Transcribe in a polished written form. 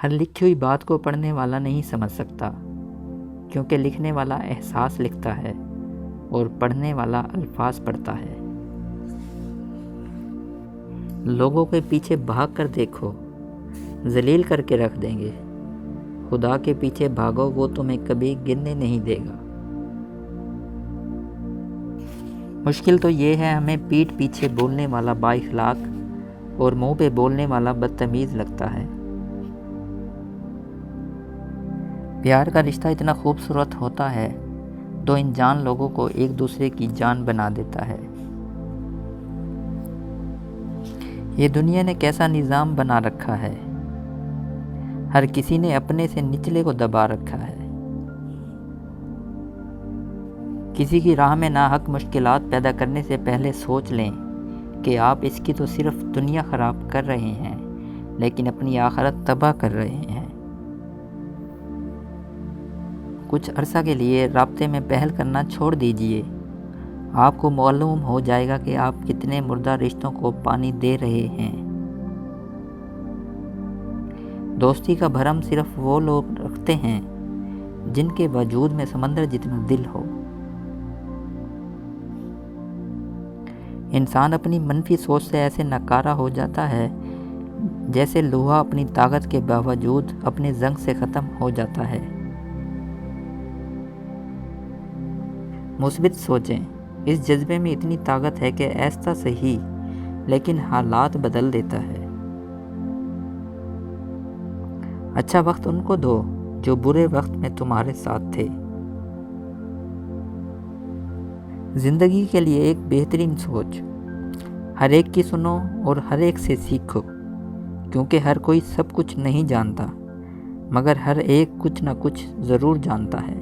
ہر لکھی ہوئی بات کو پڑھنے والا نہیں سمجھ سکتا، کیونکہ لکھنے والا احساس لکھتا ہے اور پڑھنے والا الفاظ پڑھتا ہے۔ لوگوں کے پیچھے بھاگ کر دیکھو، ذلیل کر کے رکھ دیں گے۔ خدا کے پیچھے بھاگو، وہ تمہیں کبھی گرنے نہیں دے گا۔ مشکل تو یہ ہے ہمیں پیٹھ پیچھے بولنے والا با اخلاق اور منہ پہ بولنے والا بدتمیز لگتا ہے۔ پیار کا رشتہ اتنا خوبصورت ہوتا ہے تو انجان لوگوں کو ایک دوسرے کی جان بنا دیتا ہے۔ یہ دنیا نے کیسا نظام بنا رکھا ہے، ہر کسی نے اپنے سے نچلے کو دبا رکھا ہے۔ کسی کی راہ میں ناحق مشکلات پیدا کرنے سے پہلے سوچ لیں کہ آپ اس کی تو صرف دنیا خراب کر رہے ہیں، لیکن اپنی آخرت تباہ کر رہے ہیں۔ کچھ عرصہ کے لیے رابطے میں پہل کرنا چھوڑ دیجئے، آپ کو معلوم ہو جائے گا کہ آپ کتنے مردہ رشتوں کو پانی دے رہے ہیں۔ دوستی کا بھرم صرف وہ لوگ رکھتے ہیں جن کے وجود میں سمندر جتنا دل ہو۔ انسان اپنی منفی سوچ سے ایسے ناکارہ ہو جاتا ہے جیسے لوہا اپنی طاقت کے باوجود اپنے زنگ سے ختم ہو جاتا ہے۔ مثبت سوچیں، اس جذبے میں اتنی طاقت ہے کہ ایسا صحیح لیکن حالات بدل دیتا ہے۔ اچھا وقت ان کو دو جو برے وقت میں تمہارے ساتھ تھے۔ زندگی کے لیے ایک بہترین سوچ، ہر ایک کی سنو اور ہر ایک سے سیکھو، کیونکہ ہر کوئی سب کچھ نہیں جانتا، مگر ہر ایک کچھ نہ کچھ ضرور جانتا ہے۔